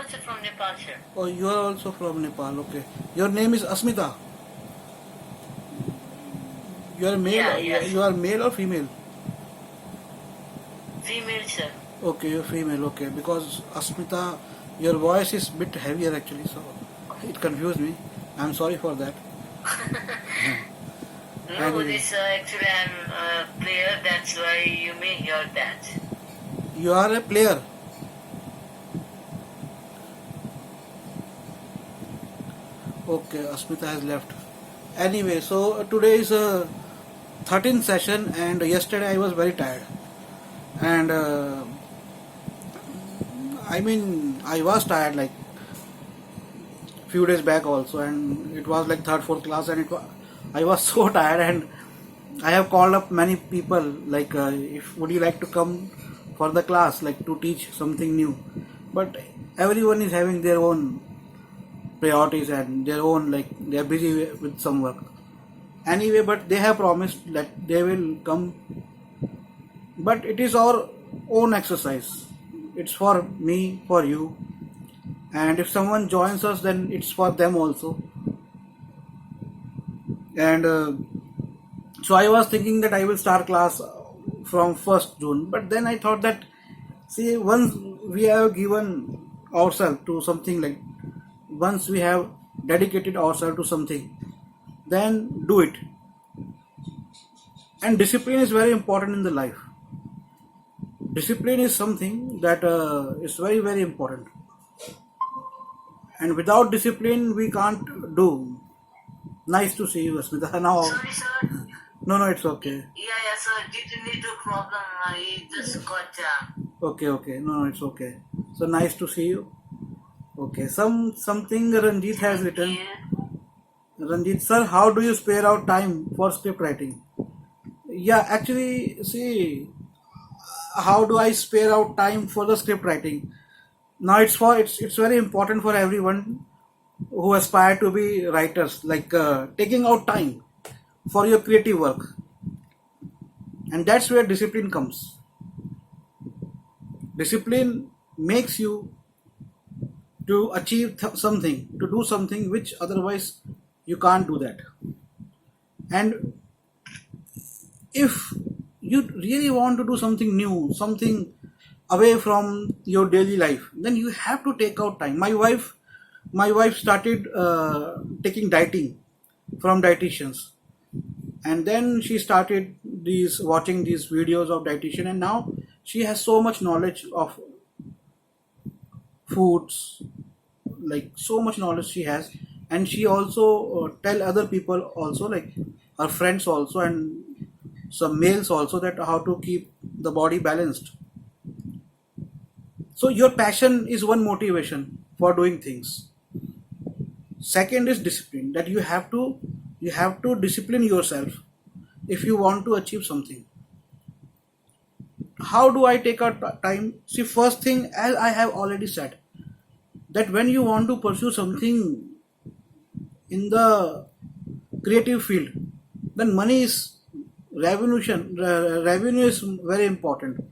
also from Nepal, sir. Oh, you are also from Nepal. Okay. Your name is Asmita. You are male. Yes. You are male or female? Female, sir. Okay, you're female. Okay, because Asmita, your voice is bit heavier actually, so it confused me. I'm sorry for that. No, Anyway, this actually I'm a player, that's why you may hear that. you are a player. Okay, Asmita has left. Anyway, so today is a 13th session, and yesterday I was very tired. And I mean, I was tired like few days back also, and it was like third, fourth class, and I was so tired, and I have called up many people like, if would you like to come for the class, like to teach something new, but everyone is having their own priorities and their own, like they are busy with some work. Anyway, but they have promised that they will come, but it is our own exercise. It's for me, for you, and if someone joins us, then it's for them also. And so I was thinking that I will start class from 1st June, but then I thought that, see, once we have given ourselves to something, like once we have dedicated ourselves to something, then do it. And discipline is very important in the life. Discipline is something that is very, very important, and without discipline we can't do. Nice to see you, Asmita. Now, Sorry, sir. no, it's okay. Yeah, sir. Due to network problem, I just got Okay, no, it's okay. So nice to see you. Okay, something Ranjit has written. here. Ranjit sir, how do you spare out time for script writing? Yeah, actually, see, how do I spare out time for the script writing? Now it's very important for everyone who aspire to be writers, like taking out time for your creative work, and that's where discipline comes. Discipline makes you to achieve something, to do something which otherwise you can't do that. And if you really want to do something new, something away from your daily life, then you have to take out time. My wife started taking dieting from dietitians, and then she started these watching these videos of dietitian, and now she has so much knowledge of foods, like so much knowledge she has. And she also tell other people also, like her friends also, and some males also, that how to keep the body balanced. So your passion is one motivation for doing things. Second is discipline, that you have to discipline yourself if you want to achieve something. How do I take out time? See, first thing, as I have already said, that when you want to pursue something in the creative field, then money is revenue is very important.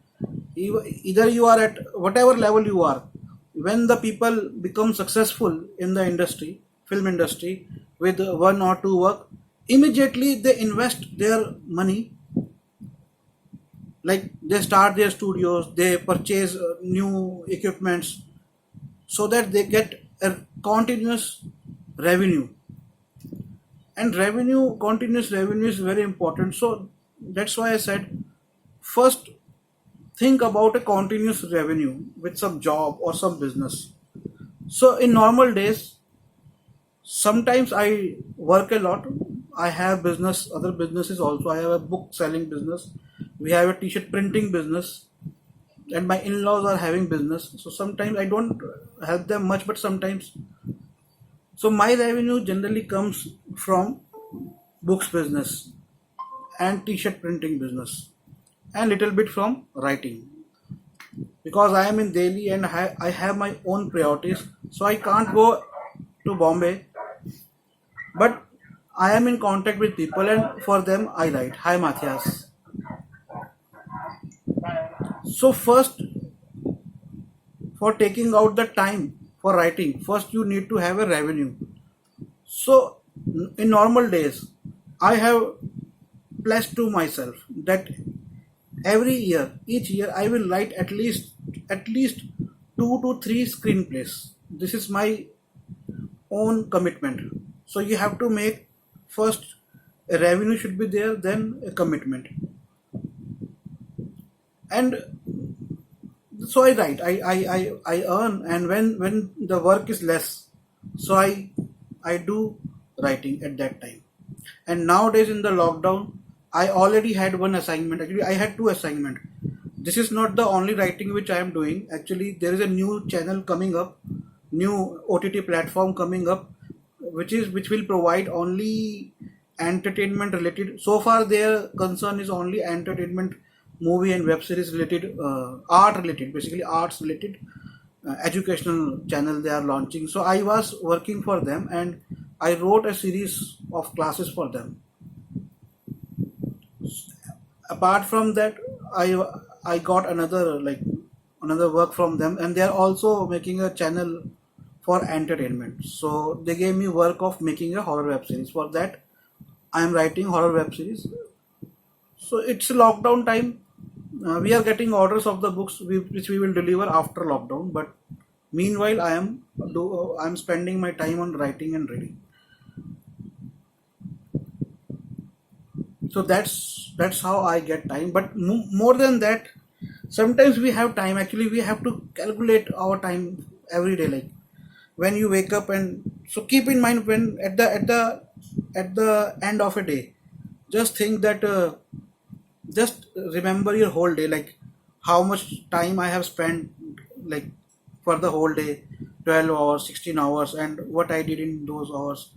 Either you are at whatever level you are, when the people become successful in the industry, film industry, with one or two work, immediately they invest their money, like they start their studios, they purchase new equipments, so that they get a continuous revenue. And continuous revenue is very important. So that's why I said, first think about a continuous revenue with some job or some business. So in normal days, sometimes I work a lot. I have business, other businesses also. I have a book selling business, we have a t-shirt printing business, and my in-laws are having business. So sometimes I don't help them much, but sometimes. So my revenue generally comes from books business and t-shirt printing business, and little bit from writing, because I am in Delhi and I have my own priorities, so I can't go to Bombay, but I am in contact with people, and for them I write. Hi Matthias. So first, for taking out the time for writing, first you need to have a revenue. So in normal days, I have pledged to myself that every year, each year, I will write at least 2 to 3 screenplays. This is my own commitment. So you have to make first a revenue should be there, then a commitment. And so I write, I earn, and when the work is less, so I do writing at that time. And nowadays in the lockdown, I already had one assignment. Actually, I had two assignment. This is not the only writing which I am doing. Actually, there is a new channel coming up, new OTT platform coming up, which will provide only entertainment related. So far, their concern is only entertainment, movie and web series related, art related, basically arts related, educational channel they are launching. So I was working for them, and I wrote a series of classes for them. Apart from that, I got another work from them, and they are also making a channel for entertainment. So they gave me work of making a horror web series. For that, I am writing horror web series. So it's lockdown time. We are getting orders of the books which we will deliver after lockdown. But meanwhile, I am spending my time on writing and reading. So that's how I get time. But more than that, sometimes we have time. Actually, we have to calculate our time every day. Like when you wake up, and so keep in mind, when at the end of a day, just think that just remember your whole day, like how much time I have spent, like for the whole day, 12 hours, 16 hours, and what I did in those hours.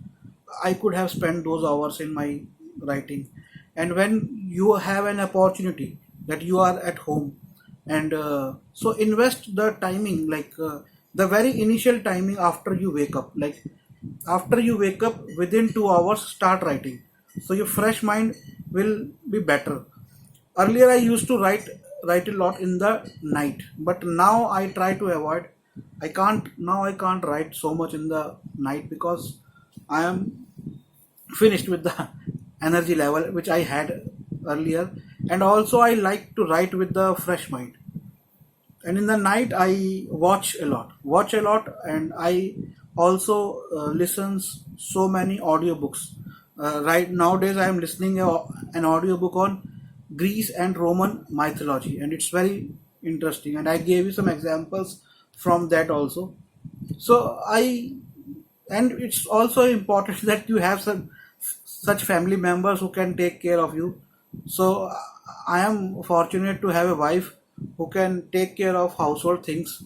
I could have spent those hours in my writing. And when you have an opportunity that you are at home, and so invest the timing, like the very initial timing after you wake up, like after you wake up, within 2 hours start writing, so your fresh mind will be better. Earlier I used to write a lot in the night, but now I try to avoid. I can't write so much in the night, because I am finished with the energy level which I had earlier. And also I like to write with the fresh mind. And in the night I watch a lot, and I also listens so many audiobooks. Right nowadays I am listening an audiobook on Greece and Roman mythology, and it's very interesting. And I gave you some examples from that also. So I and it's also important that you have some such family members who can take care of you. So I am fortunate to have a wife who can take care of household things.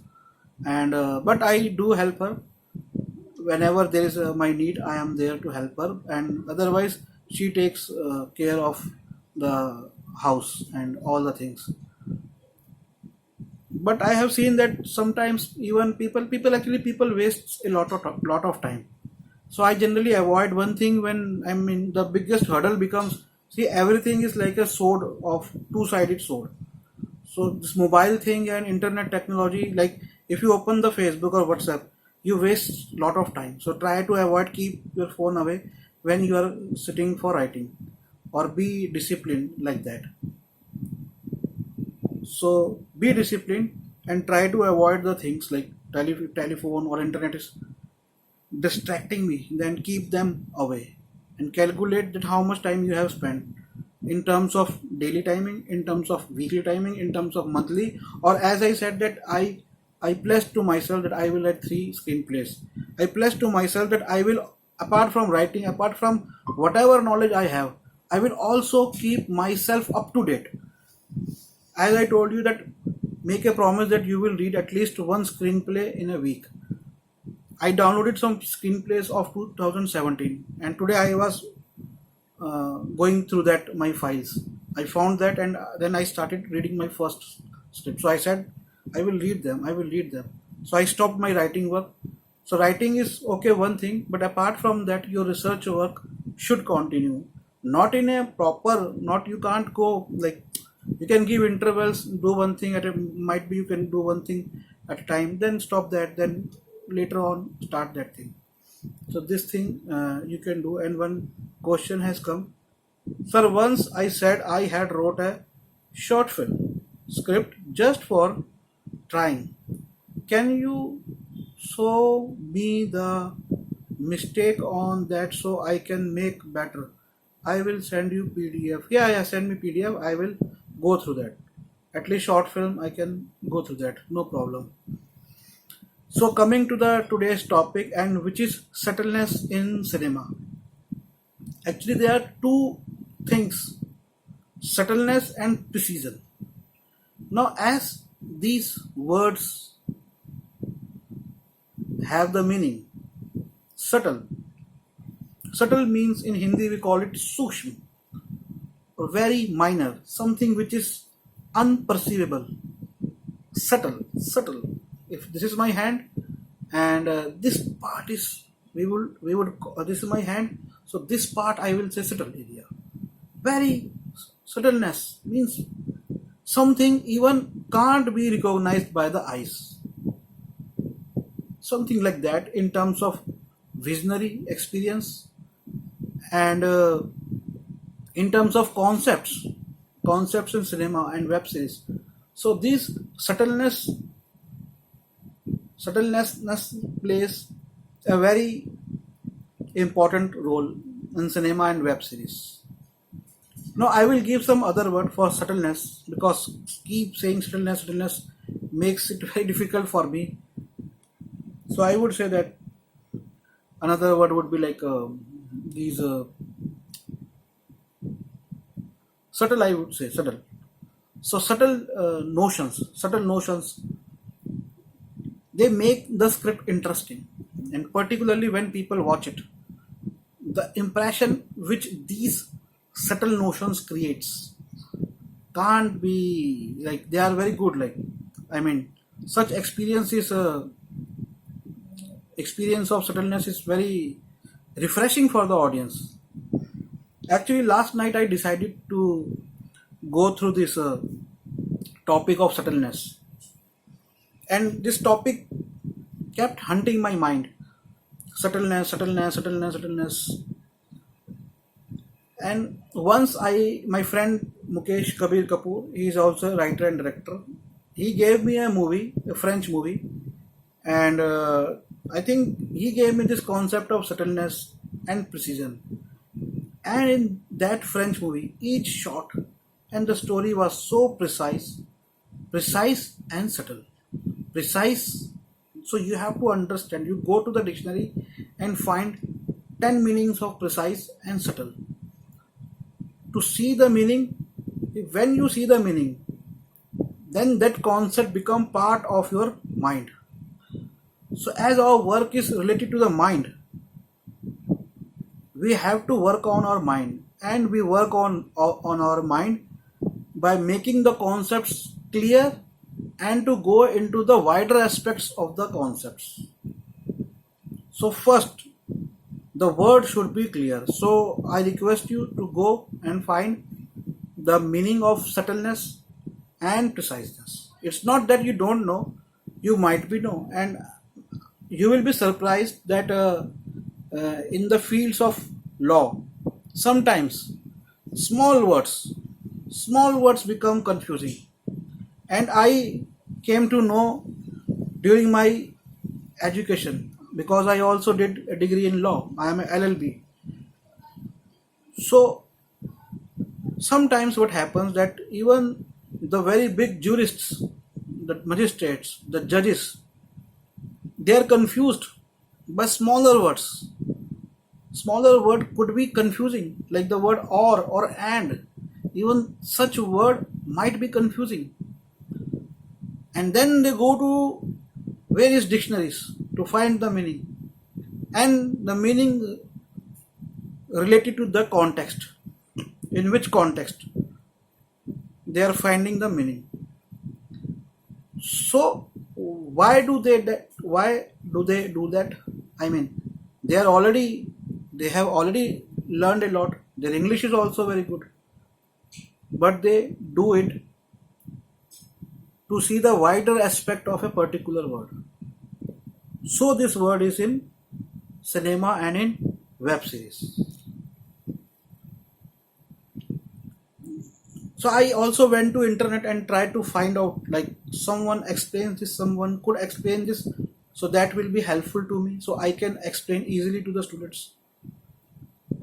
And but I do help her whenever there is my need. I am there to help her, and otherwise she takes care of the house and all the things. But I have seen that sometimes even people waste a lot of time. So I generally avoid one thing. When I mean, the biggest hurdle becomes, see, everything is like a sword of two-sided sword. So this mobile thing and internet technology, like if you open the Facebook or WhatsApp, you waste lot of time. So try to avoid, keep your phone away when you are sitting for writing, or be disciplined like that. So be disciplined and try to avoid the things like telephone or internet is distracting me. Then keep them away, and calculate that how much time you have spent, in terms of daily timing, in terms of weekly timing, in terms of monthly. Or as I said, that I pledged to myself that I will write 3 screenplays. I pledged to myself that I will, apart from writing, apart from whatever knowledge I have, I will also keep myself up to date. As I told you, that make a promise that you will read at least one screenplay in a week. I downloaded some screenplays of 2017, and today I was going through that my files. I found that, and then I started reading my first script. So I said, I will read them. I will read them. So I stopped my writing work. So writing is okay, one thing, but apart from that, your research work should continue. Not in a proper, not you can't go like, you can give intervals, do one thing at a, might be you can do one thing at a time, then stop that, then later on start that thing. So this thing you can do. And one question has come. Sir, once I said I had wrote a short film script just for trying. Can you show me the mistake on that so I can make better? I will send you PDF. Yeah, send me PDF. I will go through that. At least short film I can go through that. No problem. So coming to the today's topic, and which is subtleness in cinema. Actually there are two things, subtleness and precision. Now as these words have the meaning, subtle. Subtle means in Hindi we call it sukshma, or very minor, something which is unperceivable. Subtle. If this is my hand, and this part is we would this is my hand, so this part I will say subtle area. Very subtleness means something even can't be recognized by the eyes. Something like that in terms of visionary experience, and in terms of concepts in cinema and web series. So this subtleness plays a very important role in cinema and web series. Now I will give some other word for subtleness, because keep saying subtleness makes it very difficult for me. So I would say that another word would be like these subtle. I would say subtle. So subtle notions, they make the script interesting, and particularly when people watch it, the impression which these subtle notions creates can't be like, they are very good. Like, I mean, such experience of subtleness is very refreshing for the audience. Actually, last night I decided to go through this topic of subtleness, and this topic kept hunting my mind. Subtleness. And once my friend Mukesh Kabir Kapoor, he is also a writer and director. He gave me a French movie, and I think he gave me this concept of subtleness and precision. And in that French movie, each shot and the story was so precise and subtle. Precise, so you have to understand. You go to the dictionary and find 10 meanings of precise and subtle. To see the meaning, when you see the meaning, then that concept become part of your mind. So as our work is related to the mind, we have to work on our mind, and we work on our mind by making the concepts clear and to go into the wider aspects of the concepts. So first, the word should be clear. So I request you to go and find the meaning of subtleness and preciseness. It's not that you don't know, you might be know, and you will be surprised that in the fields of law, sometimes small words become confusing. And I came to know during my education, because I also did a degree in law. I am a LLB. So sometimes what happens that even the very big jurists, the magistrates, the judges, they are confused by smaller words. Smaller word could be confusing, like the word or and. Even such word might be confusing. And then they go to various dictionaries to find the meaning, and the meaning related to the context, in which context they are finding the meaning. So why do they do that? I mean, they have already learned a lot. Their English is also very good, but they do it to see the wider aspect of a particular word. So this word is in cinema and in web series. So I also went to internet and tried to find out, like, someone explains this, someone could explain this, so that will be helpful to me, so I can explain easily to the students.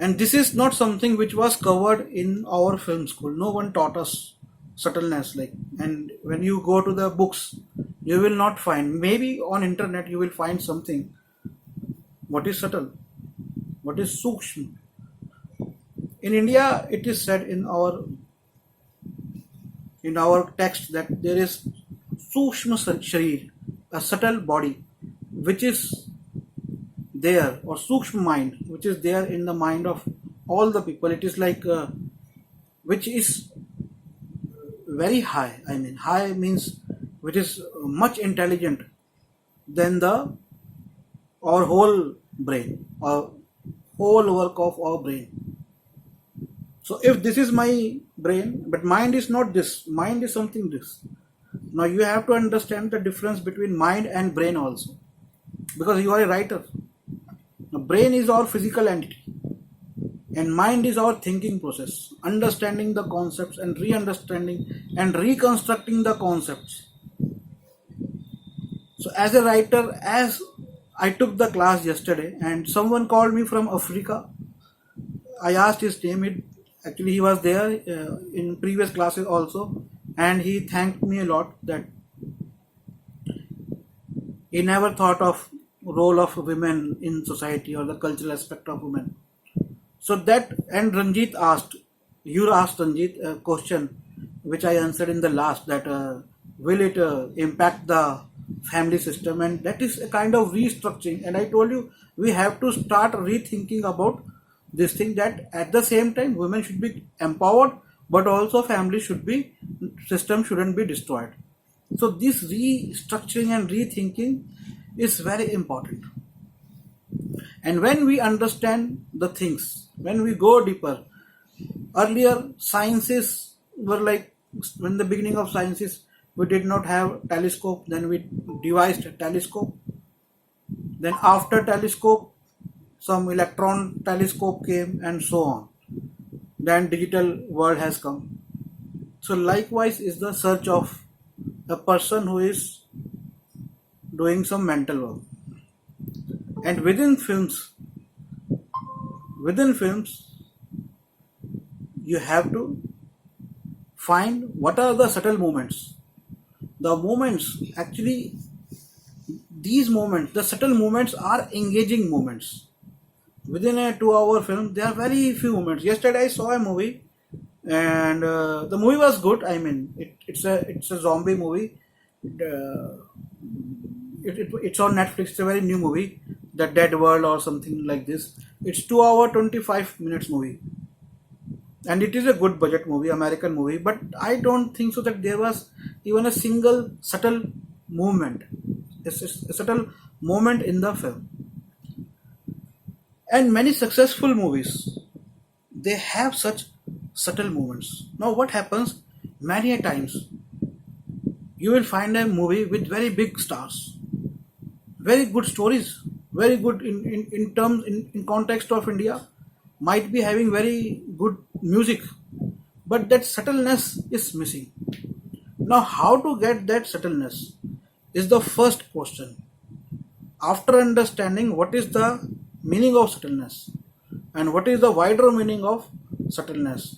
And this is not something which was covered in our film school. No one taught us subtleness, like, and when you go to the books, you will not find. Maybe on internet you will find something. What is subtle? What is sukshma? In India, it is said in our text that there is sukshma sharir, a subtle body, which is there, or sukshma mind, which is there in the mind of all the people. It is like, which is very high. I mean, high means which is much intelligent than the our whole brain, or whole work of our brain. So if this is my brain, but mind is not this. Mind is something this. Now you have to understand the difference between mind and brain also, because you are a writer. The brain is our physical entity, and mind is our thinking process, understanding the concepts and re-understanding and reconstructing the concepts. So as a writer, as I took the class yesterday and someone called me from Africa, I asked his name. Actually, he was there in previous classes also, and he thanked me a lot that he never thought of role of women in society or the cultural aspect of women. So that, and Ranjit asked, you asked Ranjit a question which I answered in the last, that will it impact the family system, and that is a kind of restructuring. And I told you we have to start rethinking about this thing, that at the same time women should be empowered, but also family should be, system shouldn't be destroyed. So this restructuring and rethinking is very important. And when we understand the things, when we go deeper, earlier sciences were like, when the beginning of sciences, we did not have telescope, then we devised a telescope. Then after telescope, some electron telescope came, and so on. Then digital world has come. So likewise is the search of a person who is doing some mental work. And within films, you have to find what are the subtle moments. The moments, actually, these moments, the subtle moments are engaging moments. Within a 2 hour film, there are very few moments. Yesterday I saw a movie, and the movie was good. I mean, it's a zombie movie. It's on Netflix. It's a very new movie, The Dead World or something like this. It's 2 hour 25 minutes movie, and it is a good budget movie, American movie. But I don't think so that there was even a single subtle movement, a subtle moment in the film. And many successful movies, they have such subtle moments. Now what happens, many a times you will find a movie with very big stars, very good stories, very good in terms in context of India, might be having very good music, but that subtleness is missing. Now how to get that subtleness is the first question. After understanding what is the meaning of subtleness and what is the wider meaning of subtleness.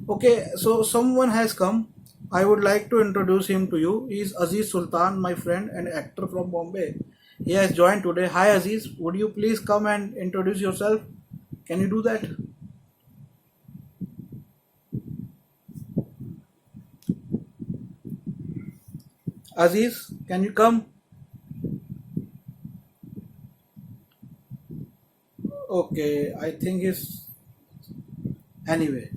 Okay, so someone has come. I would like to introduce him to you. He is Aziz Sultan, my friend and actor from Bombay. He has joined today. Hi Aziz, would you please come and introduce yourself? Can you do that? Aziz, can you come? Okay, I think he's, anyway.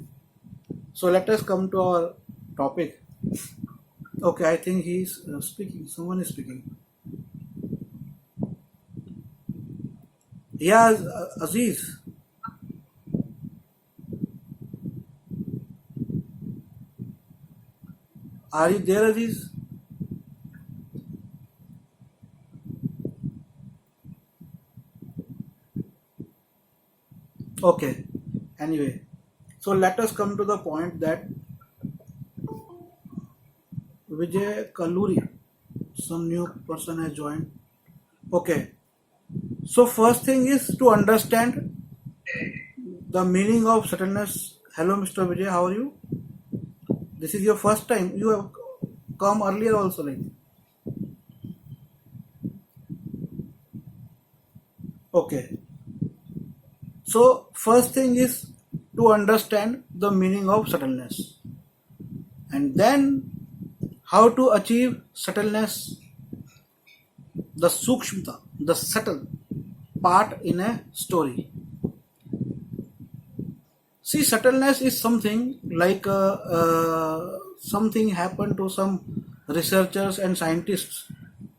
So let us come to our topic. Okay, I think he's speaking. Someone is speaking. Yeah, Aziz. Are you there, Aziz? Okay. Anyway, so let us come to the point that Vijay Kalluri, some new person has joined. Okay. So first thing is to understand the meaning of subtleness. Hello, Mr. Vijay. How are you? This is your first time. You have come earlier also, like. Okay. So first thing is to understand the meaning of subtleness, and then how to achieve subtleness, the sukshmata, the subtle part in a story. See, subtleness is something like something happened to some researchers and scientists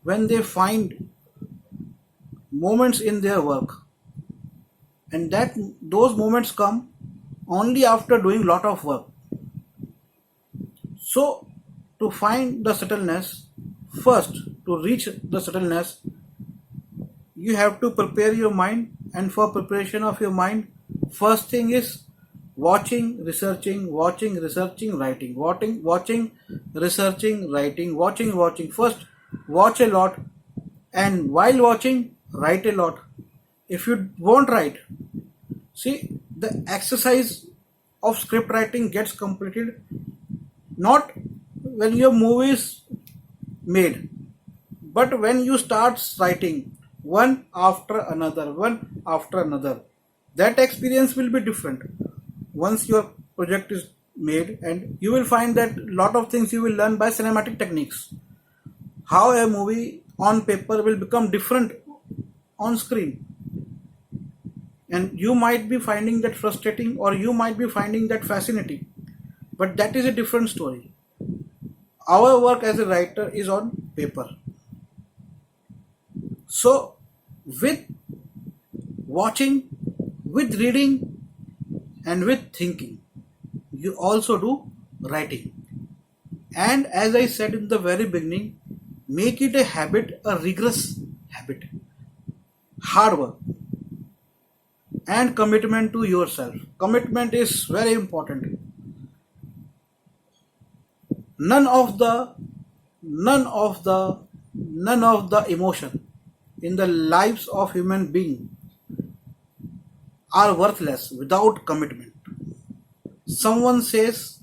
when they find moments in their work, and that those moments come only after doing lot of work. So, to find the subtleness, first to reach the subtleness, you have to prepare your mind, and for preparation of your mind, first thing is watching, researching, writing, watching, researching, writing, watching. First, watch a lot, and while watching, write a lot. If you won't write, see, the exercise of script writing gets completed not when your movie is made, but when you start writing one after another, that experience will be different once your project is made, and you will find that lot of things you will learn by cinematic techniques. How a movie on paper will become different on screen, and you might be finding that frustrating or you might be finding that fascinating, but that is a different story. Our work as a writer is on paper. So, with watching, with reading, and with thinking, you also do writing. And as I said in the very beginning, make it a habit, a rigorous habit. Hard work and commitment to yourself. Commitment is very important. None of the none of the none of the emotion in the lives of human being are worthless without commitment. Someone says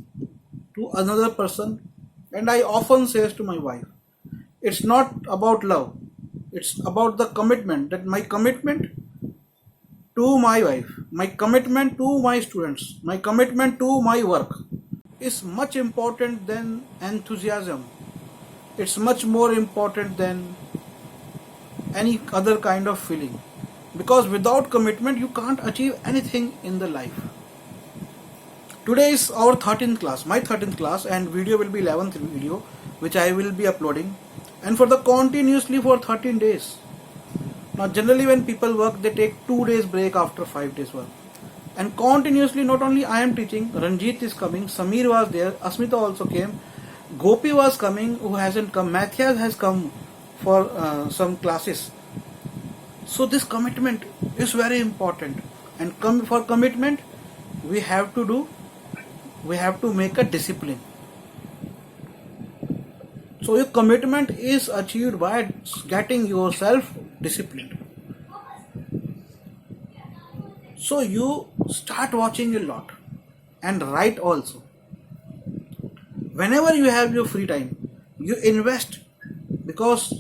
to another person, and I often says to my wife, it's not about love, it's about the commitment, that my commitment to my wife, my commitment to my students, my commitment to my work is much important than enthusiasm. It's much more important than any other kind of feeling, because without commitment you can't achieve anything in the life. Today is our 13th class, my 13th class, and video will be 11th video which I will be uploading, and for the continuously for 13 days. Now generally when people work, they take 2 days break after 5 days work, and continuously not only I am teaching, Ranjit is coming, Samir was there, Asmita also came, Gopi was coming, who hasn't come, Matthias has come for some classes. So this commitment is very important, and for commitment we have to make a discipline. So your commitment is achieved by getting yourself disciplined. So you start watching a lot and write also. Whenever you have your free time, you invest, because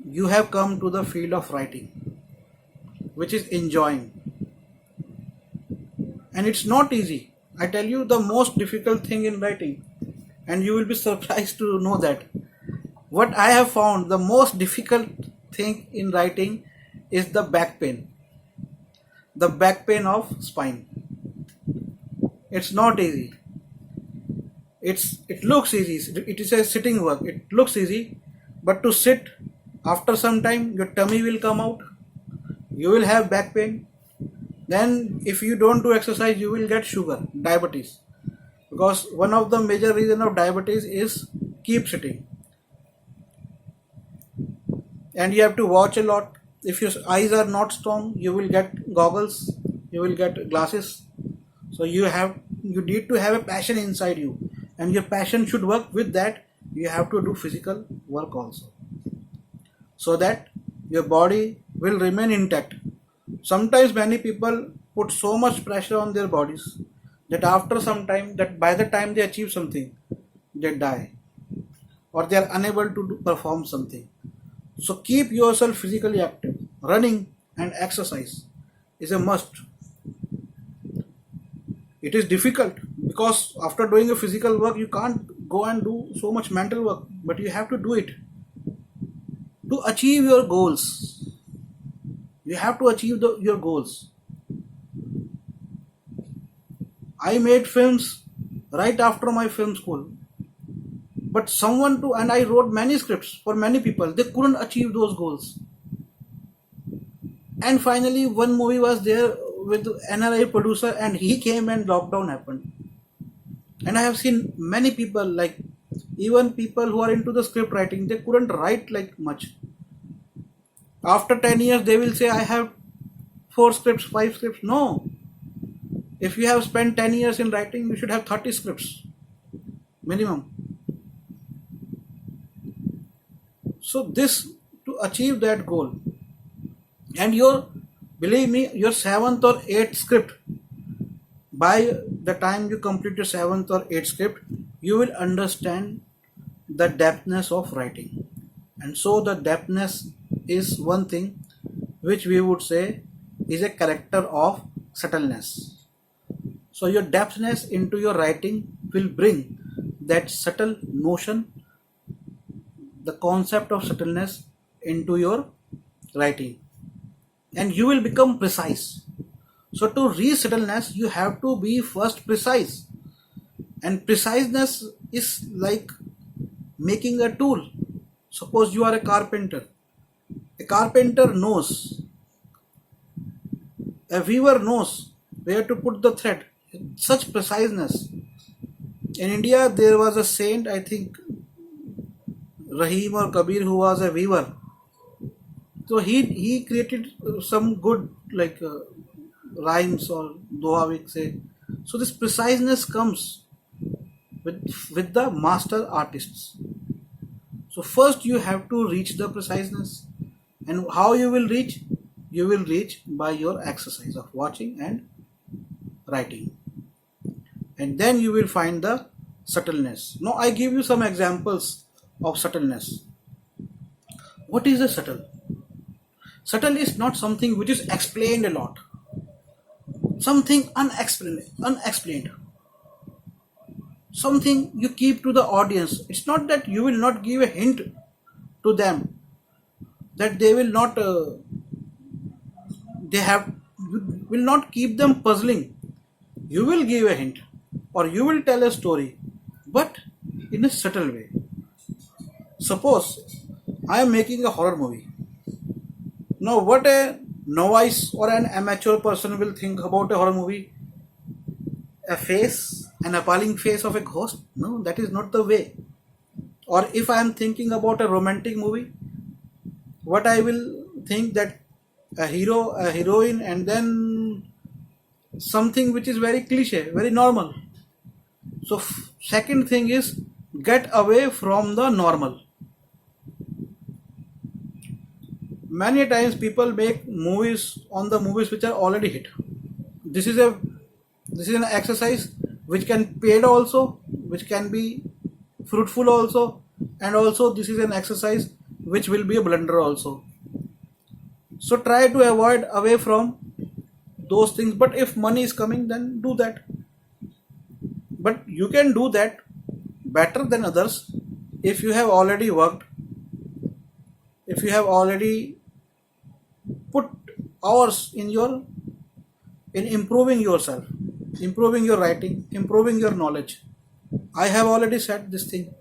you have come to the field of writing, which is enjoying. And it's not easy. I tell you the most difficult thing in writing, and you will be surprised to know that what I have found the most difficult thing in writing is the back pain. The back pain of spine. It's not easy. It looks easy. It is a sitting work. It looks easy, but to sit, after some time your tummy will come out. You will have back pain. Then if you don't do exercise, you will get sugar, diabetes. Because one of the major reason of diabetes is keep sitting. And you have to watch a lot. If your eyes are not strong, you will get goggles. you will get glasses. So you need to have a passion inside you, and your passion should work. With that, you have to do physical work also, so that your body will remain intact. Sometimes many people put so much pressure on their bodies that after some time, that by the time they achieve something, they die, or they are unable to perform something. So keep yourself physically active. Running and exercise is a must. It is difficult because after doing a physical work, you can't go and do so much mental work, but you have to do it to achieve your goals. You have to achieve your goals. I made films right after my film school, but someone to and I wrote many scripts for many people. They couldn't achieve those goals. And finally, one movie was there with NRI producer, and he came and lockdown happened. And I have seen many people, like even people who are into the script writing, they couldn't write like much. After 10 years, they will say, I have 4 scripts, 5 scripts. No. If you have spent 10 years in writing, you should have 30 scripts minimum. So this, to achieve that goal, and believe me, your 7th or 8th script, by the time you complete your 7th or 8th script, you will understand the depthness of writing. And so the depthness is one thing which we would say is a character of subtleness. So your depthness into your writing will bring that subtle notion, the concept of subtleness into your writing, and you will become precise. So to reach subtleness, you have to be first precise, and preciseness is like making a tool. Suppose you are a carpenter. A carpenter knows, a weaver knows where to put the thread. Such preciseness. In India, there was a saint, I think Rahim or Kabir, who was a weaver. So he created some good rhymes or doha we say. So this preciseness comes with the master artists. So first you have to reach the preciseness, and how you will reach? You will reach by your exercise of watching and writing, and then you will find the subtleness. Now I give you some examples of subtleness. What is the subtle? Subtle is not something which is explained a lot. Something unexplained. Something you keep to the audience. It's not that you will not give a hint to them, that they will not you will not keep them puzzling. You will give a hint, or you will tell a story, but in a subtle way. Suppose I am making a horror movie. Now, what a novice or an amateur person will think about a horror movie? A face, an appalling face of a ghost? No, that is not the way. Or if I am thinking about a romantic movie, what I will think, that a hero, a heroine, and then something which is very cliche, very normal. So, second thing is, get away from the normal. Many times people make movies on the movies which are already hit. This is an exercise which can paid also, which can be fruitful also, and also this is an exercise which will be a blunder also. So try to avoid away from those things. But if money is coming, then do that. But you can do that better than others if you have already worked, if you have already put hours in improving yourself, improving your writing, improving your knowledge. I have already said this thing,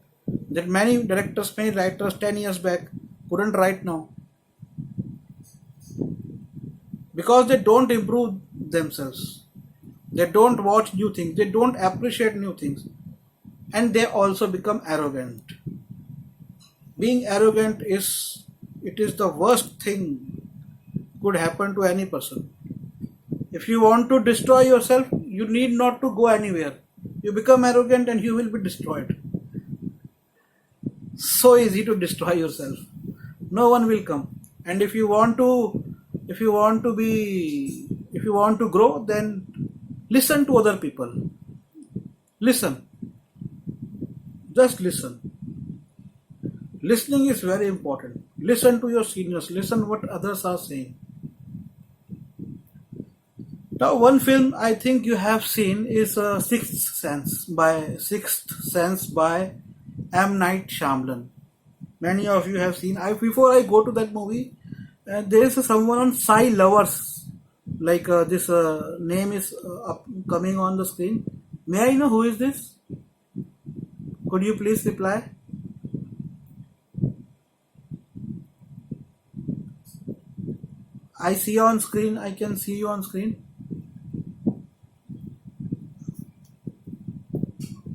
that many directors, many writers 10 years back couldn't write now, because they don't improve themselves. They don't watch new things, they don't appreciate new things, and they also become arrogant. Being arrogant is the worst thing could happen to any person. If you want to destroy yourself, you need not to go anywhere. You become arrogant and you will be destroyed. So easy to destroy yourself. No one will come. And if you want to grow, then listen to other people. Listen. Just listen. Listening is very important. Listen to your seniors. Listen what others are saying. Now, one film I think you have seen is Sixth Sense by M. Night Shyamalan. Many of you have seen. Before I go to that movie, there is someone on Sai Lovers. Like this name is coming on the screen. May I know who is this? Could you please reply? I see you on screen. I can see you on screen.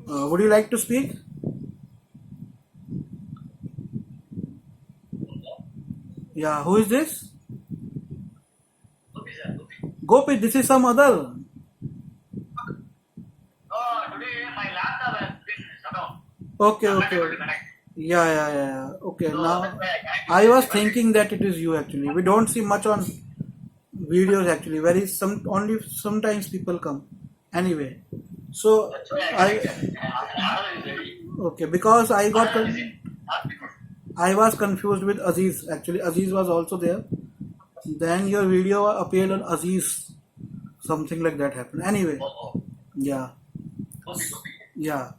Would you like to speak? Yeah, who is this? Gopi, this is some other. Oh, today my laptop has been shut off. Okay, I'm not okay. able to connect. Yeah. Okay, So now that's why I I can't was able to- thinking that it is you actually. We don't see much on videos actually. Only sometimes people come. Anyway, so That's why I connected. Another is ready. okay because Another is in. Not before. I was confused with Aziz. Actually, Aziz was also there. Then your video appeared on Aziz. Something like that happened. Anyway, Oh. yeah. Gopi. Yeah.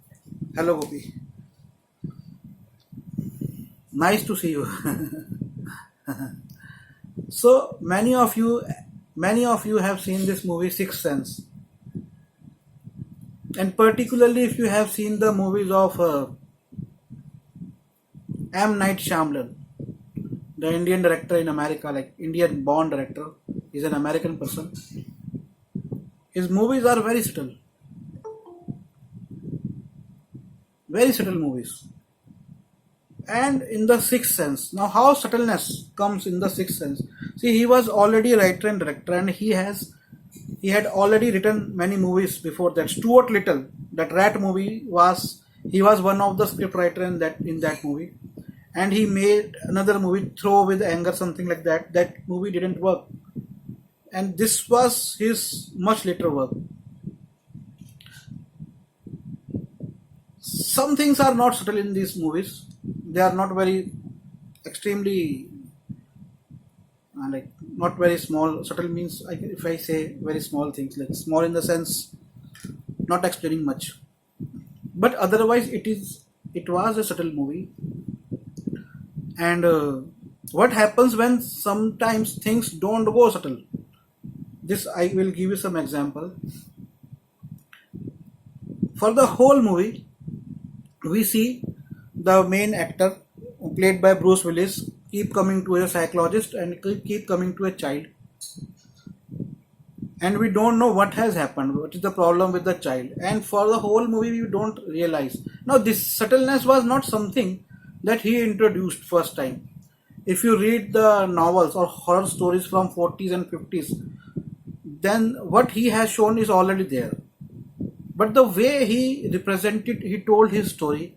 Hello, Gopi. Nice to see you. So many of you have seen this movie Sixth Sense, and particularly if you have seen the movies of M. Night Shyamalan, the Indian director in America, like Indian-born director, is an American person. His movies are very subtle movies. And in the Sixth Sense, now how subtleness comes in the Sixth Sense? See, he was already a writer and director, and he had already written many movies before that. Stuart Little, that Rat movie he was one of the script writer in that movie, and he made another movie, Throw with Anger, something like that. That movie didn't work, and this was his much later work. Some things are not subtle in these movies. They are not very extremely like not very small. Subtle means if I say very small things, like small in the sense not explaining much, but otherwise it was a subtle movie. And what happens when sometimes things don't go subtle? This I will give you some example. For the whole movie, we see the main actor, played by Bruce Willis, keep coming to a psychologist and keep coming to a child, and we don't know what has happened, what is the problem with the child, and for the whole movie we don't realize. Now this subtleness was not something that he introduced first time. If you read the novels or horror stories from 40s and 50s, then what he has shown is already there. But the way he told his story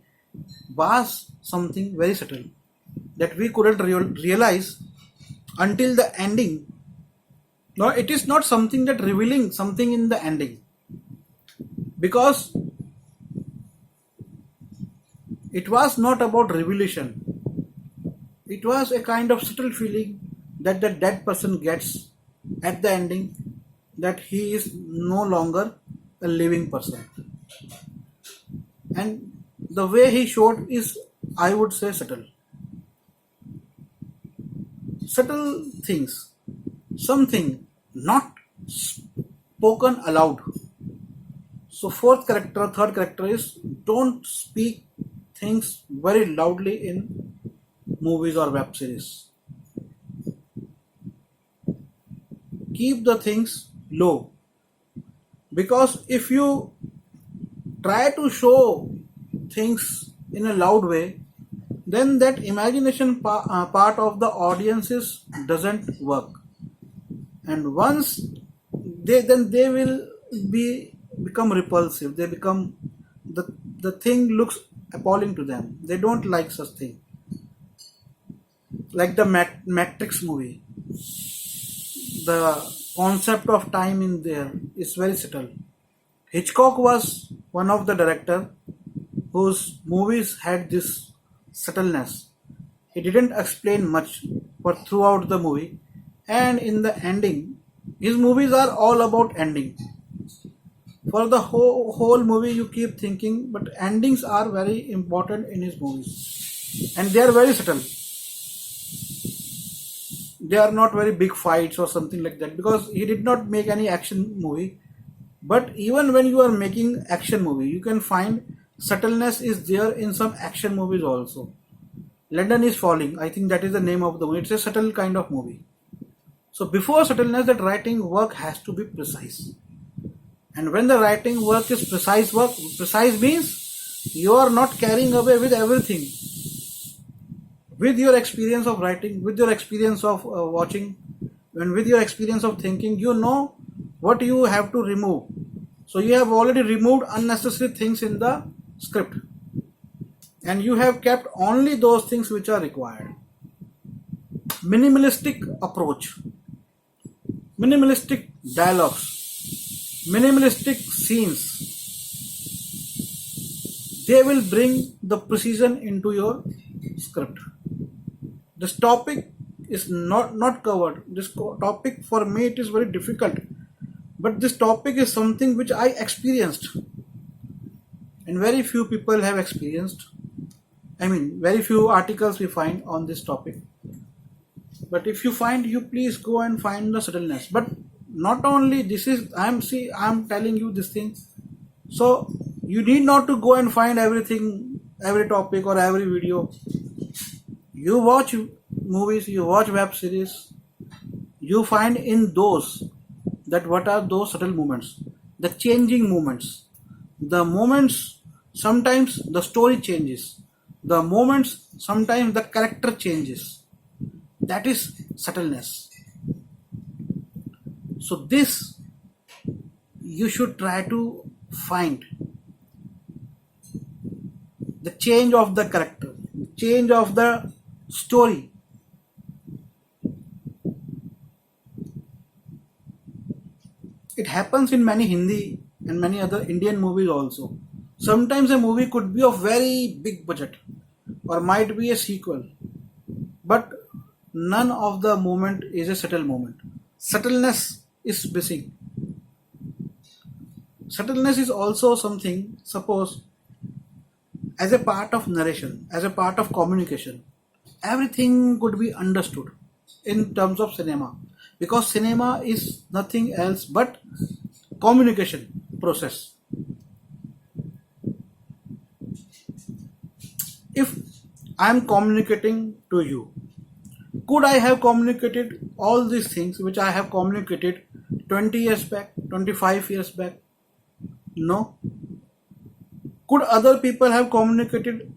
was something very subtle that we couldn't realize until the ending. No, it is not something that revealing something in the ending, because it was not about revelation. It was a kind of subtle feeling that the dead person gets at the ending, that he is no longer a living person. And the way he showed is, I would say, subtle. Subtle things, something not spoken aloud. So third character is, don't speak things very loudly in movies or web series. Keep the things low, because if you try to show things in a loud way, then that imagination part of the audiences doesn't work. And once they will become repulsive. They become the thing looks appalling to them. They don't like such thing. Like the Matrix movie, the concept of time in there is very subtle. Hitchcock was one of the director whose movies had this subtleness. He didn't explain much for throughout the movie, and in the ending, his movies are all about ending. For the whole movie, you keep thinking, but endings are very important in his movies, and they are very subtle. They are not very big fights or something like that because he did not make any action movie. But even when you are making action movie, you can find subtleness is there in some action movies also. London is Falling, I think that is the name of the movie. It's a subtle kind of movie. So before subtleness, that writing work has to be precise. And when the writing work is precise means you are not carrying away with everything. With your experience of writing, with your experience of watching, and with your experience of thinking, you know what you have to remove. So you have already removed unnecessary things in the script, and you have kept only those things which are required. Minimalistic approach, minimalistic dialogues, minimalistic scenes, they will bring the precision into your script. This topic is not covered. This topic for me it is very difficult, but this topic is something which I experienced, and very few people have experienced. I mean, very few articles we find on this topic. But if you find, you please go and find the subtleness. But not only this is I'm telling you this thing. So you need not to go and find everything, every topic or every video. You watch movies, you watch web series, you find in those that what are those subtle moments, the changing moments, the moments sometimes the story changes, the moments sometimes the character changes. That is subtleness. So this you should try to find the change of the character, change of the story. It happens in many Hindi and many other Indian movies also. Sometimes a movie could be of very big budget or might be a sequel, but none of the moment is a subtle moment. Subtleness is missing. Subtleness is also something, suppose, as a part of narration, as a part of communication. Everything could be understood in terms of cinema, because cinema is nothing else but communication process. If I am communicating to you, could I have communicated all these things which I have communicated 20 years back, 25 years back? No. Could other people have communicated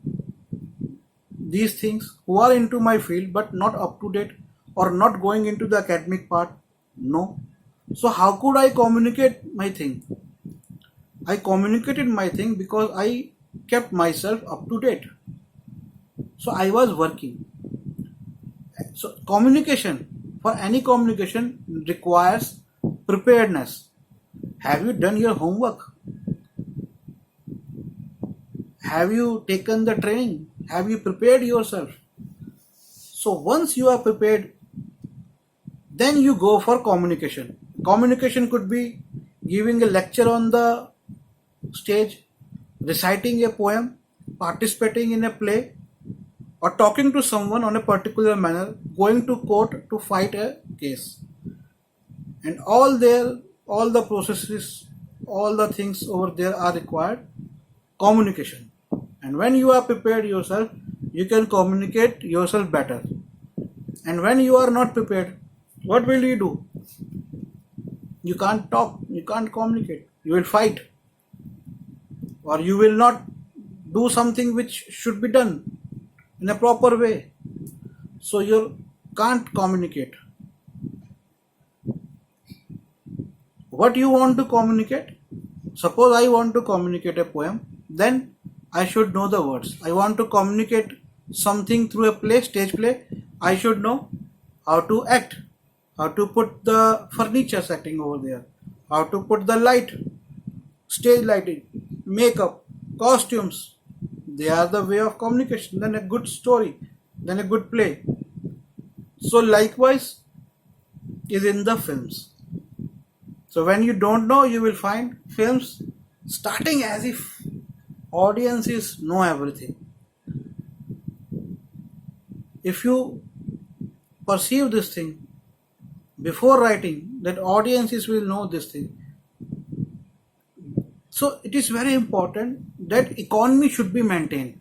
these things who are into my field but not up to date or not going into the academic part? No. So how could I communicate my thing? I communicated my thing because I kept myself up to date. So I was working. So communication, for any communication requires preparedness. Have you done your homework? Have you taken the training? Have you prepared yourself? So once you are prepared, then you go for communication. Communication could be giving a lecture on the stage, reciting a poem, participating in a play, or talking to someone on a particular manner, going to court to fight a case. And all the processes, all the things over there are required communication. And when you are prepared yourself, you can communicate yourself better. And when you are not prepared, what will you do? You can't talk, you can't communicate, you will fight, or you will not do something which should be done in a proper way. So you can't communicate. what you want to communicate. Suppose I want to communicate a poem, then I should know the words. I want to communicate something through a play, stage play, I should know how to act, how to put the furniture setting over there, how to put the light, stage lighting, makeup, costumes. They are the way of communication. Then a good story, then a good play. So likewise is in the films. So when you don't know, you will find films starting as if audiences know everything. If you perceive this thing before writing, that audiences will know this thing. So it is very important that economy should be maintained.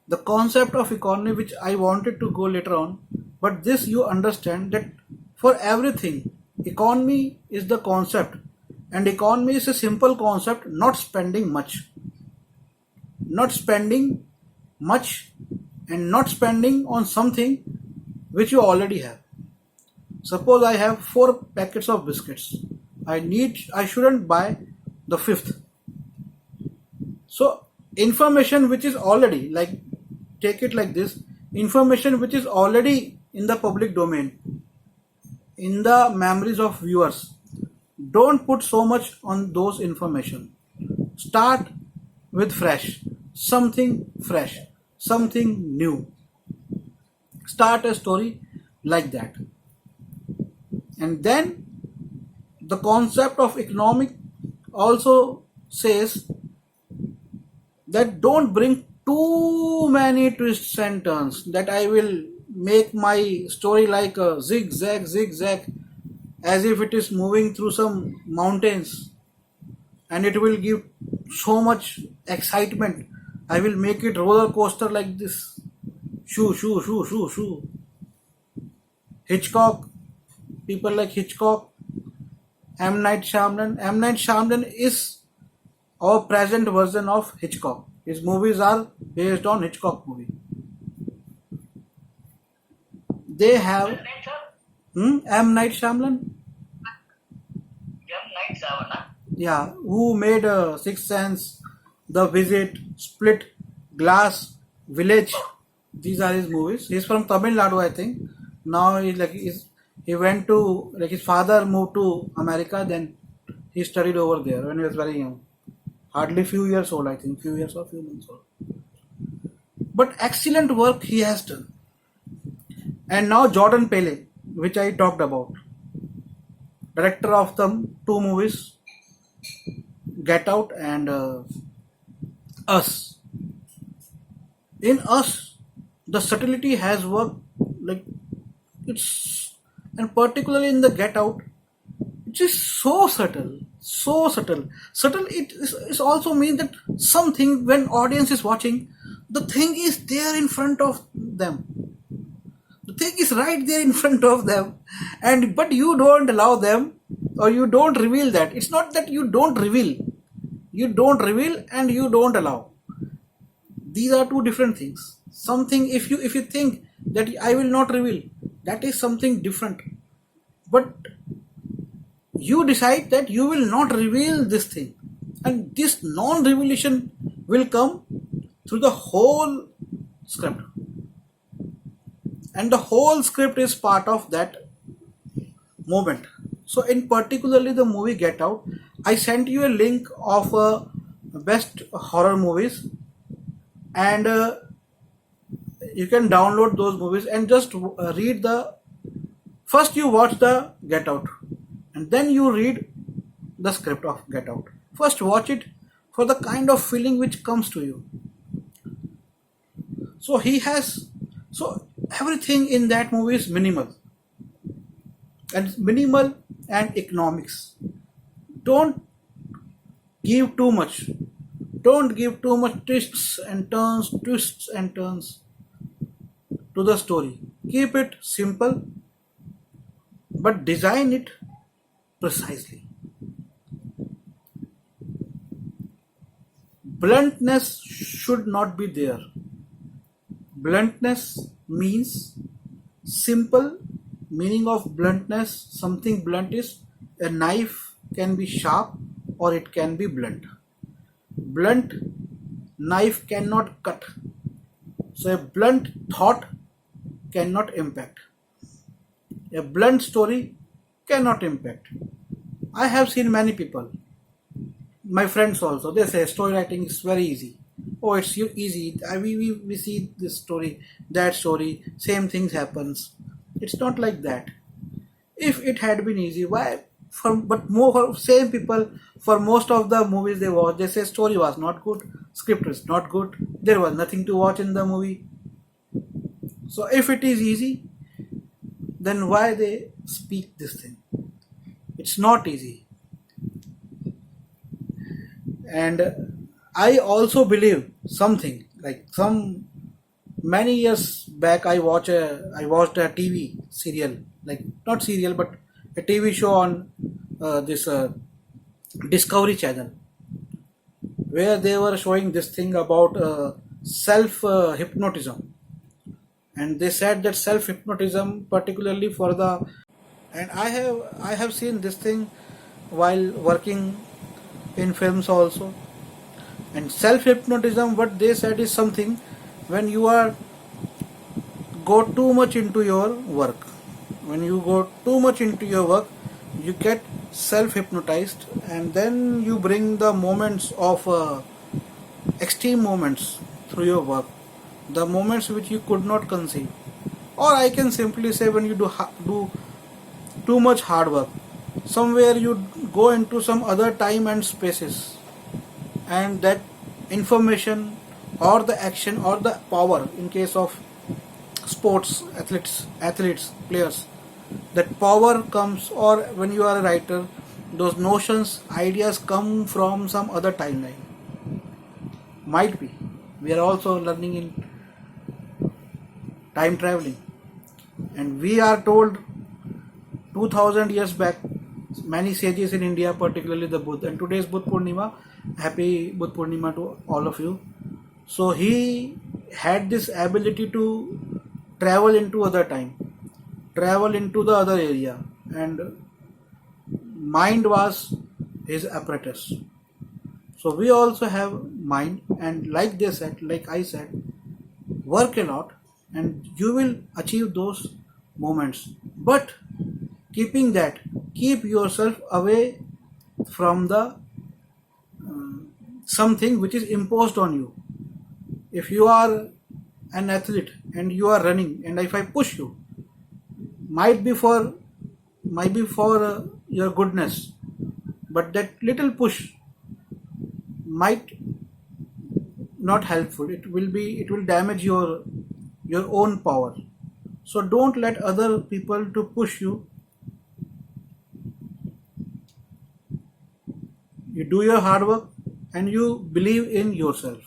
The concept of economy, which I wanted to go later on, but this you understand that for everything, economy is the concept, and economy is a simple concept, not spending much. Not spending much and not spending on something which you already have. Suppose I have 4 packets of biscuits. I shouldn't buy the 5th. So information which is already, like, take it like this, information which is already in the public domain, in the memories of viewers, don't put so much on those information. Start with fresh, something new. Start a story like that. And then the concept of economic also says that don't bring too many twists and turns, that I will make my story like a zigzag, as if it is moving through some mountains, and it will give so much excitement. I will make it roller coaster like this. Shoo. Hitchcock, people like Hitchcock, M. Night Shyamalan. M. Night Shyamalan is our present version of Hitchcock. His movies are based on Hitchcock movie. They have What's his name, sir? M. Night Shyamalan. Young Night Savannah. Yeah, who made Sixth Sense, The Visit, Split, Glass, Village. These are his movies. He's from Tamil Nadu, I think. Now he went to, like, his father moved to America, then he studied over there when he was very young. Hardly few years old, I think, few years or few months old. But excellent work he has done. And now Jordan Peele, which I talked about, director of the 2 movies, Get Out and Us. In Us, the subtlety has worked, like, it's, and particularly in the Get Out, it is so subtle. Subtle, it also means that something, when audience is watching, the thing is there in front of them. The thing is right there in front of them, and but you don't allow them, or you don't reveal that. It's not that you don't reveal and you don't allow. These are 2 different things. Something, if you think that I will not reveal, that is something different. But you decide that you will not reveal this thing, and this non-revelation will come through the whole script, and the whole script is part of that moment. So in particularly the movie Get Out, I sent you a link of best horror movies, and you can download those movies and just read the, first you watch the Get Out, and then you read the script of Get Out. First watch it for the kind of feeling which comes to you. So everything in that movie is minimal and economics. Don't give too much. Don't give too much twists and turns to the story. Keep it simple, but design it precisely. Bluntness should not be there. Bluntness means simple. Meaning of bluntness, something blunt is A knife can be sharp or it can be blunt. Blunt knife cannot cut. So a blunt thought cannot impact. A blunt story cannot impact. I have seen many people, my friends also, they say story writing is very easy. Oh, it's easy. We see this story, that story, same things happens. It's not like that. If it had been easy, why? But more for same people, for most of the movies they watch, they say story was not good, script is not good, there was nothing to watch in the movie. So if it is easy, then why they speak this thing? It's not easy. And I also believe something like some many years back I watched a TV serial, like not serial but a TV show on this Discovery Channel, where they were showing this thing about self hypnotism, and they said that self hypnotism particularly for the, and I have seen this thing while working in films also. And self hypnotism, what they said is something when you are go too much into your work. When you go too much into your work, you get self hypnotized, and then you bring the moments of extreme moments through your work, the moments which you could not conceive. Or I can simply say when you do too much hard work, somewhere you go into some other time and spaces, and that information or the action or the power in case of sports athletes players, that power comes, or when you are a writer, those notions ideas come from some other timeline. Might be we are also learning in time traveling, and we are told 2000 years back, many sages in India, particularly the Buddha, and today's Buddha Purnima, happy Buddha Purnima to all of you. So he had this ability to travel into other time, travel into the other area, and mind was his apparatus. So we also have mind, and like they said, like I said, work a lot, and you will achieve those moments. But keeping that, keep yourself away from the something which is imposed on you. If you are an athlete and you are running, and if I push you, might be for your goodness, but that little push might not helpful. It will damage your own power. So don't let other people to push you. You do your hard work and you believe in yourself.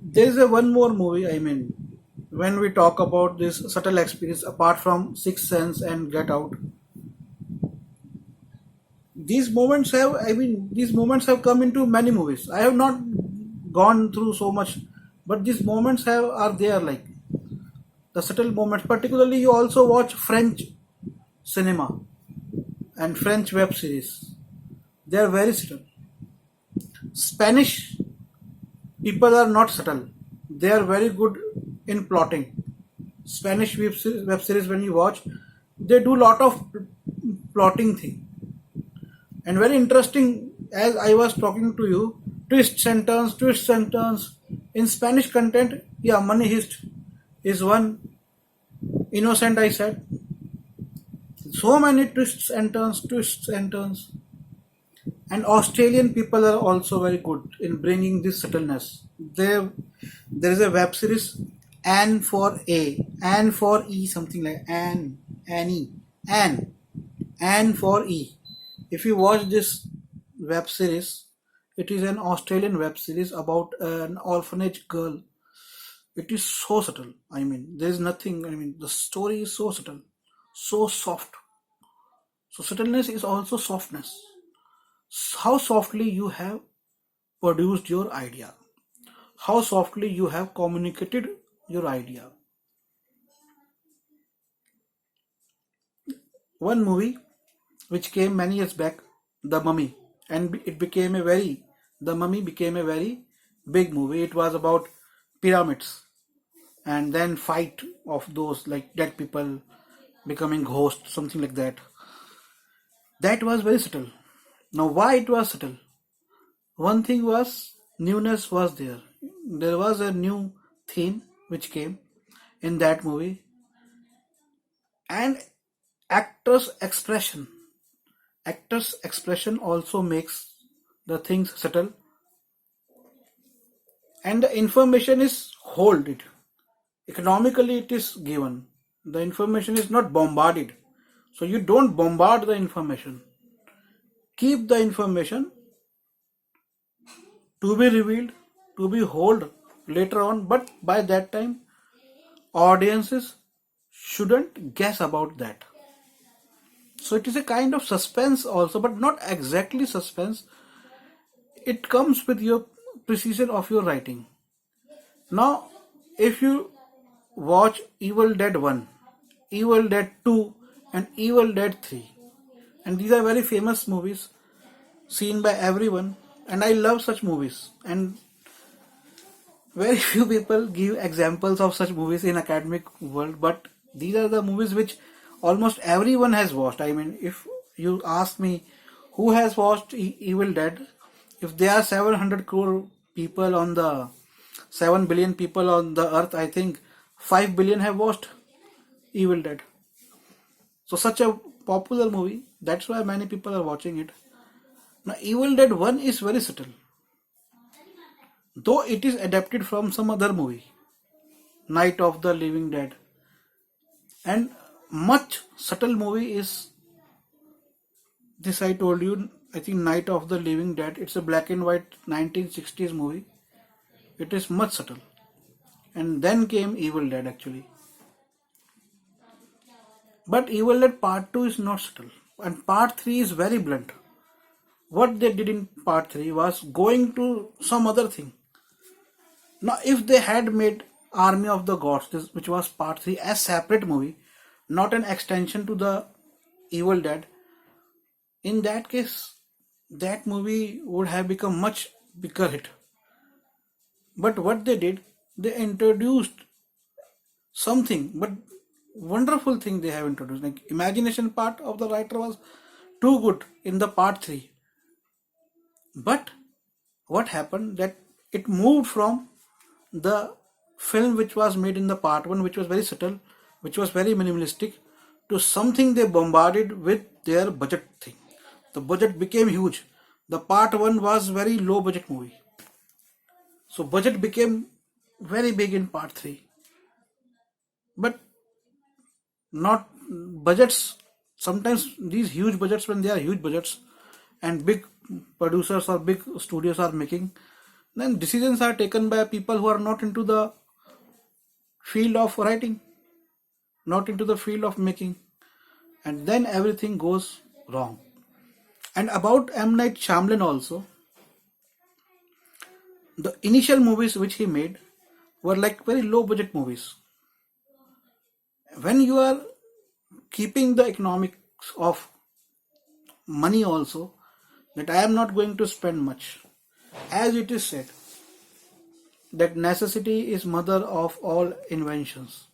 There is a one more movie, I mean, when we talk about this subtle experience apart from Sixth Sense and Get Out, these moments have come into many movies. I have not gone through so much, but these moments are there, like the subtle moments. Particularly you also watch French cinema and French web series. They are very subtle. Spanish people are not subtle. They are very good in plotting. Spanish web series when you watch, they do lot of plotting thing, and very interesting. As I was talking to you, twists and turns in Spanish content. Yeah, Money Heist is one. Innocent, I said. So many twists and turns. And Australian people are also very good in bringing this subtleness. There is a web series, Anne for A, Anne for E, something like Anne, Anne for E. If you watch this web series, it is an Australian web series about an orphanage girl. It is so subtle. I mean, there is nothing. I mean, the story is so subtle, so soft. So subtleness is also softness. How softly you have produced your idea, how softly you have communicated your idea. one movie which came many years back, The Mummy, and The Mummy became a very big movie. It was about pyramids and then fight of those like dead people becoming ghosts, something like that. That was very subtle. Now, why it was subtle? One thing was newness was there. There was a new theme which came in that movie, and actors' expression. Actors' expression also makes the things subtle, and the information is hold it. Economically, it is given. The information is not bombarded. So you don't bombard the information. Keep the information to be revealed, to be hold later on, but by that time, audiences shouldn't guess about that. So it is a kind of suspense also, but not exactly suspense. It comes with your precision of your writing. Now, if you watch Evil Dead 1, Evil Dead 2, and Evil Dead 3, and these are very famous movies seen by everyone, and I love such movies. And very few people give examples of such movies in academic world, but these are the movies which almost everyone has watched. I mean, if you ask me who has watched Evil Dead, if there are 700 crore people on the 7 billion people on the earth, I think 5 billion have watched Evil Dead. So such a popular movie, that's why many people are watching it. Now Evil Dead 1 is very subtle, though it is adapted from some other movie, Night of the Living Dead, and much subtle movie is this. I told you, I think Night of the Living Dead, it's a black and white 1960s movie. It is much subtle, and then came Evil Dead actually. But Evil Dead Part 2 is not subtle, and Part 3 is very blunt. What they did in Part 3 was going to some other thing. Now, if they had made Army of the Gods, which was Part 3, as separate movie, not an extension to the Evil Dead, in that case, that movie would have become much bigger hit. But what they did, they introduced something, but wonderful thing they have introduced. Like imagination part of the writer was too good in the Part 3. But what happened that it moved from the film which was made in the Part 1, which was very subtle, which was very minimalistic, to something they bombarded with their budget thing. The budget became huge. The Part 1 was very low budget movie. So budget became very big in Part 3. But not budgets, sometimes these huge budgets, when they are huge budgets and big producers or big studios are making, then decisions are taken by people who are not into the field of writing, not into the field of making, and then everything goes wrong. And about M. Night Shyamalan also, the initial movies which he made were like very low budget movies. When you are keeping the economics of money also, that I am not going to spend much, as it is said that necessity is mother of all inventions.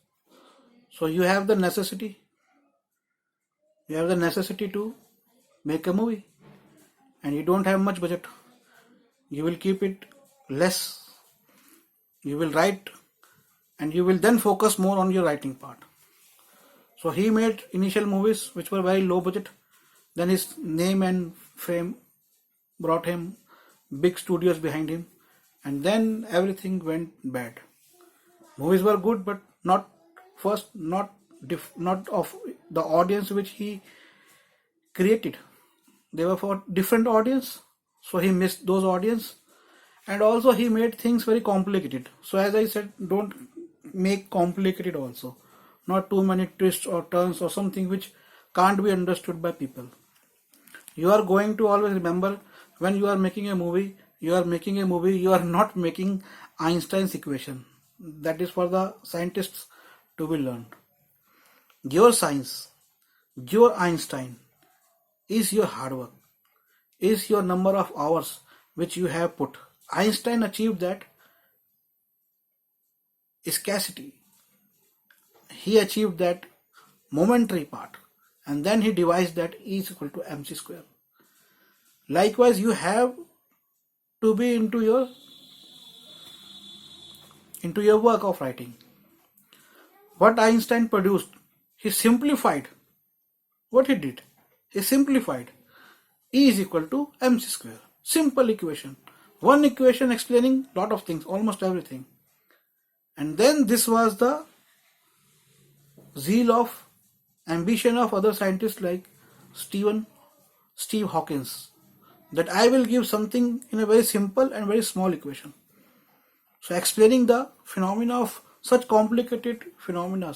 So you have the necessity to make a movie, and you don't have much budget. You will keep it less, you will write, and you will then focus more on your writing part. So he made initial movies which were very low budget. Then his name and fame brought him big studios behind him, and then everything went bad. Movies were good, but not of the audience which he created. They were for different audience, so he missed those audience, and also he made things very complicated. So as I said, don't make complicated also, not too many twists or turns or something which can't be understood by people. You are going to always remember, when you are making a movie, you are not making Einstein's equation. That is for the scientists to be learned. Your science, Your Einstein is your hard work, is your number of hours which you have put. Einstein achieved that scarcity. He achieved that momentary part, and then he devised that E is equal to mc square. Likewise, you have to be into your work of writing. What Einstein produced, he simplified. What he did, he simplified. E is equal to mc square. Simple equation. One equation explaining lot of things, almost everything. And then this was the zeal of ambition of other scientists like Steve Hawkins, that I will give something in a very simple and very small equation. So explaining the phenomena of such complicated phenomena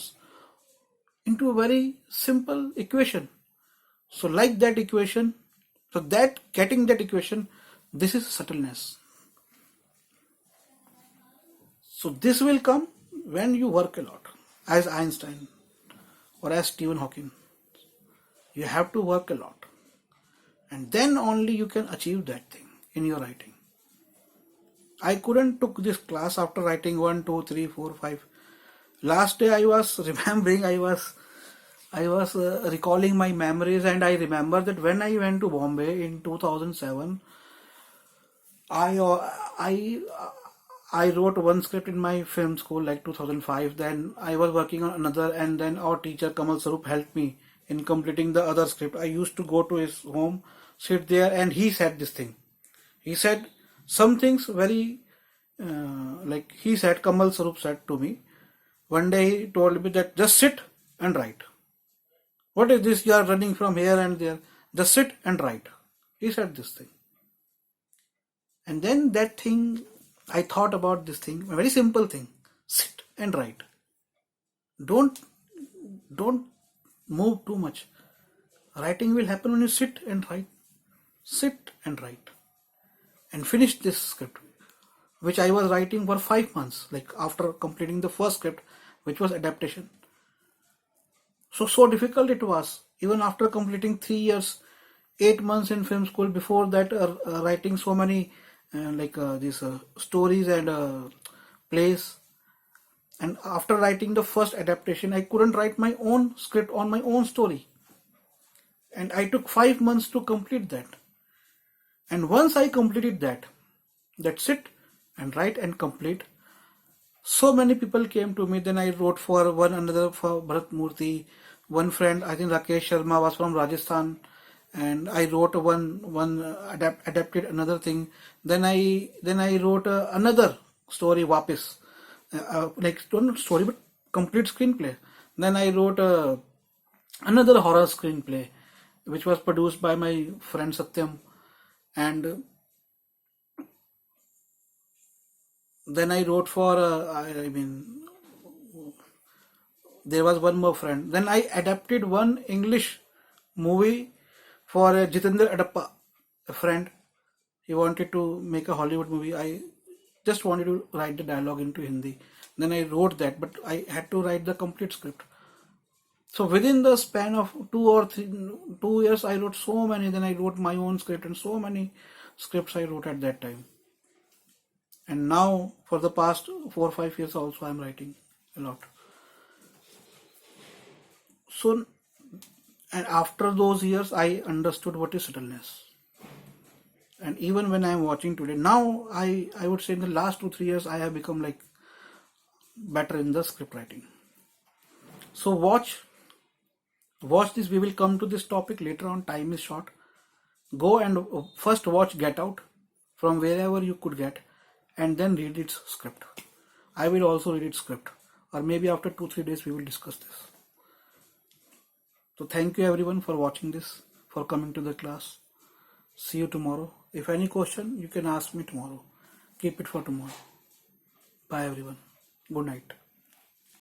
into a very simple equation. So like that equation, so that getting that equation, this is subtleness. So this will come when you work a lot, as Einstein or as Stephen Hawking. You have to work a lot, and then only you can achieve that thing in your writing. I couldn't took this class after writing 1, 2, 3, 4, 5. Last day I was remembering, I was recalling my memories, and I remember that when I went to Bombay in 2007, I wrote one script in my film school like 2005. Then I was working on another, and then our teacher Kamal Sarup helped me in completing the other script. I used to go to his home, sit there, and he said this thing. He said some things very like he said, Kamal Sarup said to me one day, he told me that just sit and write. What is this you are running from here and there? Just sit and write. He said this thing. And then that thing, I thought about this thing, a very simple thing. Sit and write. Don't move too much. Writing will happen when you sit and write. Sit and write. And finish this script, which I was writing for 5 months, like after completing the first script, which was adaptation. So difficult it was. Even after completing 3 years, 8 months in film school, before that writing so many these stories and plays. And after writing the first adaptation, I couldn't write my own script on my own story. And I took 5 months to complete that. And once I completed that's it, and write and complete, so many people came to me. Then I wrote for another for Bharat Murthy, one friend, I think Rakesh Sharma was from Rajasthan, and I wrote adapted another thing. Then I wrote another story, Wapis, like not story but complete screenplay. Then I wrote another horror screenplay, which was produced by my friend Satyam, and then I wrote for there was one more friend. Then I adapted one English movie for Jitendra Adappa, a friend. He wanted to make a Hollywood movie. I just wanted to write the dialogue into Hindi. Then I wrote that, but I had to write the complete script. So within the span of 2 years, I wrote so many. Then I wrote my own script, and so many scripts I wrote at that time. And now for the past 4 or 5 years also I am writing a lot. So, and after those years I understood what is subtleness. And even when I am watching today, now I would say in the last 2-3 years I have become like better in the script writing. So watch this. We will come to this topic later on. Time is short. Go and first watch Get Out from wherever you could get, and then read its script. I will also read its script, or maybe after 2-3 days we will discuss this. So thank you everyone for watching this, for coming to the class. See you tomorrow. If any question, you can ask me tomorrow. Keep it for tomorrow. Bye everyone. Good night.